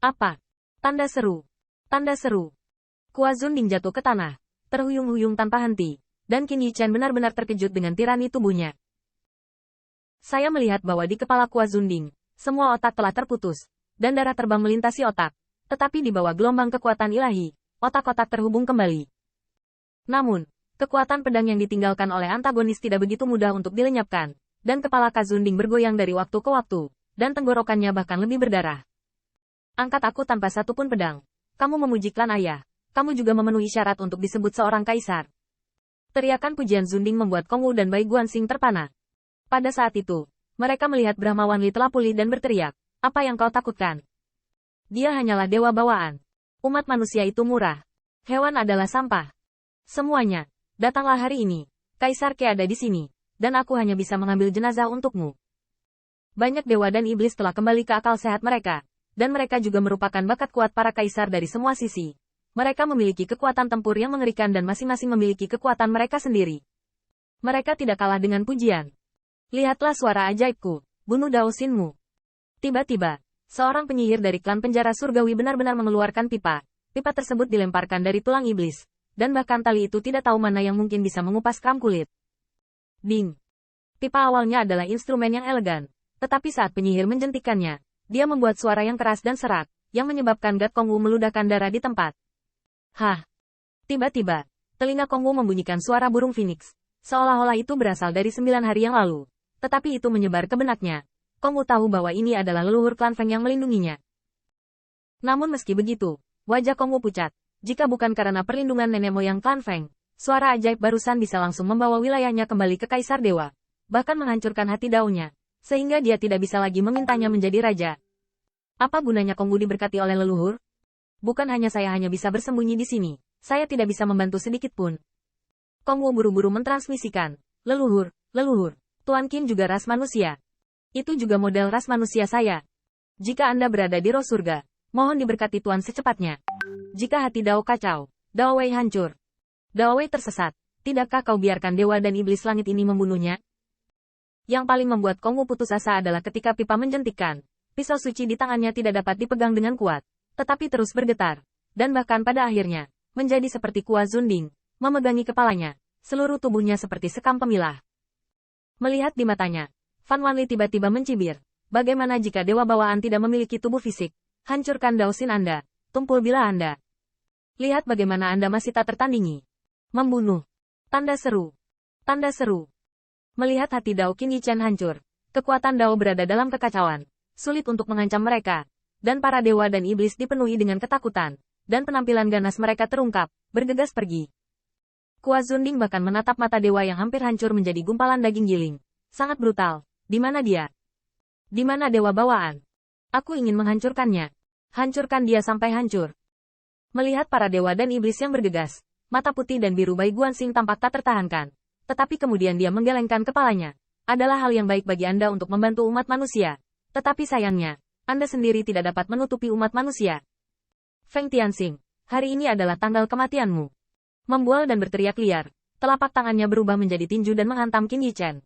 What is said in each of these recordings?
Apa? Tanda seru. Tanda seru. Kua Zunding jatuh ke tanah, terhuyung-huyung tanpa henti, dan Qin Yichen benar-benar terkejut dengan tirani tubuhnya. Saya melihat bahwa di kepala Kua Zunding, semua otak telah terputus, dan darah terbang melintasi otak, tetapi di bawah gelombang kekuatan ilahi, otak-otak terhubung kembali. Namun, kekuatan pedang yang ditinggalkan oleh antagonis tidak begitu mudah untuk dilenyapkan, dan kepala Kua Zunding bergoyang dari waktu ke waktu, dan tenggorokannya bahkan lebih berdarah. Angkat aku tanpa satupun pedang. Kamu memuji klan ayah. Kamu juga memenuhi syarat untuk disebut seorang kaisar. Teriakan pujian Zunding membuat Kongwu dan Bai Guanxing terpana. Pada saat itu, mereka melihat Brahmawan Li telah pulih dan berteriak, "Apa yang kau takutkan? Dia hanyalah dewa bawaan. Umat manusia itu murah. Hewan adalah sampah. Semuanya, datanglah hari ini. Kaisar Ke ada di sini, dan aku hanya bisa mengambil jenazah untukmu." Banyak dewa dan iblis telah kembali ke akal sehat mereka, dan mereka juga merupakan bakat kuat para kaisar dari semua sisi. Mereka memiliki kekuatan tempur yang mengerikan dan masing-masing memiliki kekuatan mereka sendiri. Mereka tidak kalah dengan pujian. Lihatlah suara ajaibku, bunuh Dao Xinmu. Tiba-tiba, seorang penyihir dari klan penjara surgawi benar-benar mengeluarkan pipa. Pipa tersebut dilemparkan dari tulang iblis, dan bahkan tali itu tidak tahu mana yang mungkin bisa mengupas kram kulit. Ding! Pipa awalnya adalah instrumen yang elegan, tetapi saat penyihir menjentikannya, dia membuat suara yang keras dan serak, yang menyebabkan Gat Kongwu meludahkan darah di tempat. Hah! Tiba-tiba, telinga Kongwu membunyikan suara burung phoenix, seolah-olah itu berasal dari 9 hari yang lalu. Tetapi itu menyebar ke benaknya. Kongwu tahu bahwa ini adalah leluhur klan Feng yang melindunginya. Namun meski begitu, wajah Kongwu pucat. Jika bukan karena perlindungan nenek moyang klan Feng, suara ajaib barusan bisa langsung membawa wilayahnya kembali ke Kaisar Dewa. Bahkan menghancurkan hati Dao-nya, sehingga dia tidak bisa lagi memintanya menjadi raja. Apa gunanya Kongwu diberkati oleh leluhur? Bukan hanya saya hanya bisa bersembunyi di sini, saya tidak bisa membantu sedikit pun. Kongwu buru-buru mentransmisikan, leluhur, Tuan Qin juga ras manusia. Itu juga model ras manusia saya. Jika Anda berada di roh surga, mohon diberkati Tuan secepatnya. Jika hati Dao kacau, Dao Wei hancur. Dao Wei tersesat, tidakkah kau biarkan dewa dan iblis langit ini membunuhnya? Yang paling membuat Kongwu putus asa adalah ketika pipa menjentikkan. Pisau suci di tangannya tidak dapat dipegang dengan kuat, tetapi terus bergetar. Dan bahkan pada akhirnya, menjadi seperti Kua Zunding, memegangi kepalanya, seluruh tubuhnya seperti sekam pemilah. Melihat di matanya, Fan Wanli tiba-tiba mencibir. Bagaimana jika dewa bawaan tidak memiliki tubuh fisik? Hancurkan Dao Xin Anda, tumpul bila Anda. Lihat bagaimana Anda masih tak tertandingi. Membunuh. Tanda seru. Tanda seru. Melihat hati Dao Qin Yichen hancur, kekuatan Dao berada dalam kekacauan. Sulit untuk mengancam mereka. Dan para dewa dan iblis dipenuhi dengan ketakutan. Dan penampilan ganas mereka terungkap, bergegas pergi. Kua Zunding bahkan menatap mata dewa yang hampir hancur menjadi gumpalan daging giling. Sangat brutal. Di mana dia? Di mana dewa bawaan? Aku ingin menghancurkannya. Hancurkan dia sampai hancur. Melihat para dewa dan iblis yang bergegas, mata putih dan biru Bai Guanxing tampak tak tertahankan. Tetapi kemudian dia menggelengkan kepalanya. Adalah hal yang baik bagi Anda untuk membantu umat manusia. Tetapi sayangnya, Anda sendiri tidak dapat menutupi umat manusia. Feng Tianxing, hari ini adalah tanggal kematianmu. Membual dan berteriak liar, telapak tangannya berubah menjadi tinju dan menghantam Qin Yichen.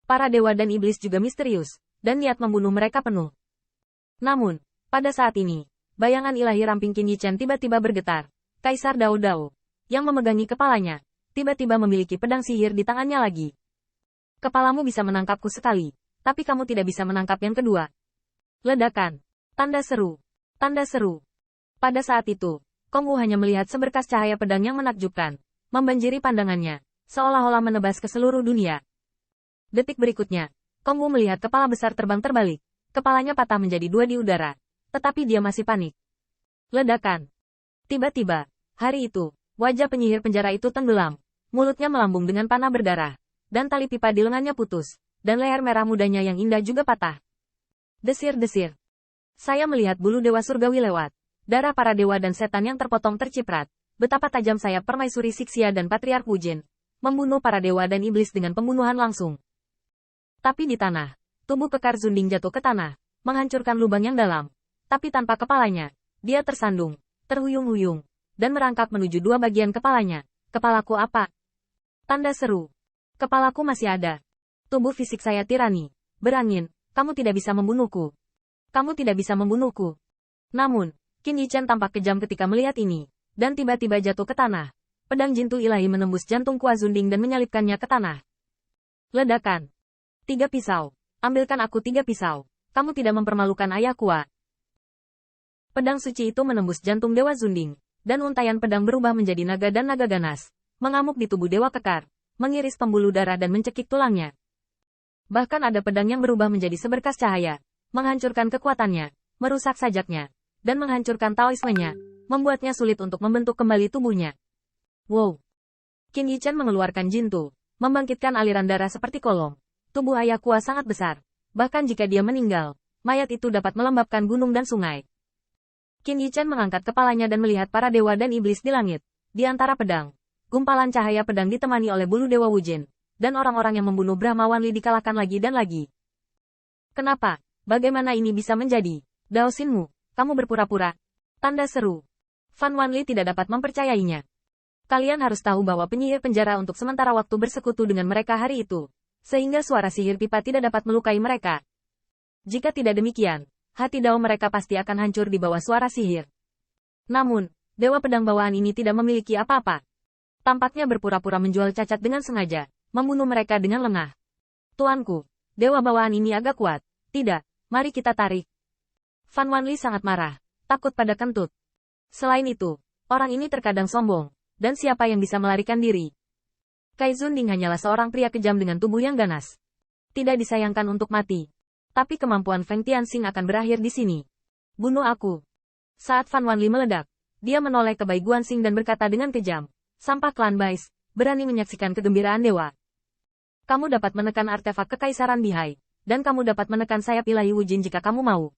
Para dewa dan iblis juga misterius, dan niat membunuh mereka penuh. Namun, pada saat ini, bayangan ilahi ramping Qin Yichen tiba-tiba bergetar. Kaisar Dao Dao, yang memegangi kepalanya, tiba-tiba memiliki pedang sihir di tangannya lagi. Kepalamu bisa menangkapku sekali, tapi kamu tidak bisa menangkap yang kedua. Ledakan. Tanda seru. Tanda seru. Pada saat itu, Kongwu hanya melihat seberkas cahaya pedang yang menakjubkan, membanjiri pandangannya, seolah-olah menebas ke seluruh dunia. Detik berikutnya, Kongwu melihat kepala besar terbang terbalik, kepalanya patah menjadi dua di udara, tetapi dia masih panik. Ledakan. Tiba-tiba, hari itu, wajah penyihir penjara itu tenggelam, mulutnya melambung dengan panah berdarah, dan tali pipa di lengannya putus, dan leher merah mudanya yang indah juga patah. Desir-desir. Saya melihat bulu dewa surgawi lewat. Darah para dewa dan setan yang terpotong terciprat, betapa tajam sayap permaisuri Sixia dan Patriark Wujin, membunuh para dewa dan iblis dengan pembunuhan langsung. Tapi di tanah, tubuh kekar Zunding jatuh ke tanah, menghancurkan lubang yang dalam, tapi tanpa kepalanya, dia tersandung, terhuyung-huyung, dan merangkak menuju dua bagian kepalanya. Kepalaku apa? Tanda seru. Kepalaku masih ada. Tubuh fisik saya tirani, berangin, kamu tidak bisa membunuhku. Kamu tidak bisa membunuhku. Namun, Qin Yichen tampak kejam ketika melihat ini, dan tiba-tiba jatuh ke tanah. Pedang Jintu ilahi menembus jantung Kuazunding dan menyalipkannya ke tanah. Ledakan. 3 pisau. Ambilkan aku 3 pisau. Kamu tidak mempermalukan ayah Kua. Pedang suci itu menembus jantung Dewa Zunding, dan untaian pedang berubah menjadi naga dan naga ganas, mengamuk di tubuh Dewa Kekar, mengiris pembuluh darah dan mencekik tulangnya. Bahkan ada pedang yang berubah menjadi seberkas cahaya, menghancurkan kekuatannya, merusak sajaknya, dan menghancurkan taoismenya, membuatnya sulit untuk membentuk kembali tubuhnya. Wow! Qin Yichen mengeluarkan Jintu, membangkitkan aliran darah seperti kolong. Tubuh ayah Kua sangat besar, bahkan jika dia meninggal, mayat itu dapat melembabkan gunung dan sungai. Qin Yichen mengangkat kepalanya dan melihat para dewa dan iblis di langit. Di antara pedang, gumpalan cahaya pedang ditemani oleh bulu Dewa Wujin, dan orang-orang yang membunuh Brahma Wanli dikalahkan lagi dan lagi. Kenapa? Bagaimana ini bisa menjadi? Dao Xinmu, kamu berpura-pura. Tanda seru. Fan Wanli tidak dapat mempercayainya. Kalian harus tahu bahwa penyihir penjara untuk sementara waktu bersekutu dengan mereka hari itu, sehingga suara sihir pipa tidak dapat melukai mereka. Jika tidak demikian, hati Dao mereka pasti akan hancur di bawah suara sihir. Namun, Dewa Pedang Bawahan ini tidak memiliki apa-apa. Tampaknya berpura-pura menjual cacat dengan sengaja, membunuh mereka dengan lengah. Tuanku, Dewa Bawahan ini agak kuat. Tidak, mari kita tarik. Fan Wanli sangat marah, takut pada kentut. Selain itu, orang ini terkadang sombong, dan siapa yang bisa melarikan diri? Kai Zunding hanyalah seorang pria kejam dengan tubuh yang ganas. Tidak disayangkan untuk mati. Tapi kemampuan Feng Tianxing akan berakhir di sini. Bunuh aku. Saat Fan Wanli meledak, dia menoleh ke Bai Guanxing dan berkata dengan kejam, sampah klan Bais, berani menyaksikan kegembiraan dewa. Kamu dapat menekan artefak kekaisaran Bihai, dan kamu dapat menekan sayap ilahi Wujin jika kamu mau.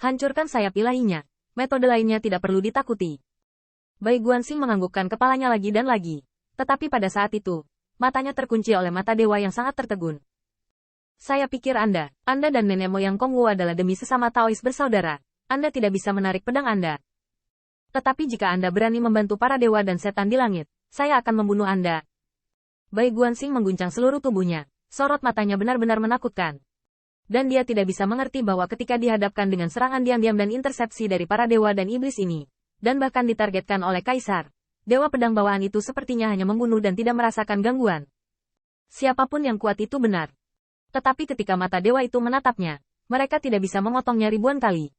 Hancurkan sayap ilahinya. Metode lainnya tidak perlu ditakuti. Bai Guanxing menganggukkan kepalanya lagi dan lagi. Tetapi pada saat itu, matanya terkunci oleh mata dewa yang sangat tertegun. Saya pikir Anda dan nenek moyang Kong Wu adalah demi sesama Taois bersaudara. Anda tidak bisa menarik pedang Anda. Tetapi jika Anda berani membantu para dewa dan setan di langit, saya akan membunuh Anda. Bai Guanxing mengguncang seluruh tubuhnya. Sorot matanya benar-benar menakutkan. Dan dia tidak bisa mengerti bahwa ketika dihadapkan dengan serangan diam-diam dan intersepsi dari para dewa dan iblis ini, dan bahkan ditargetkan oleh Kaisar, Dewa Pedang Bawahan itu sepertinya hanya membunuh dan tidak merasakan gangguan. Siapapun yang kuat itu benar. Tetapi ketika mata dewa itu menatapnya, mereka tidak bisa memotongnya ribuan kali.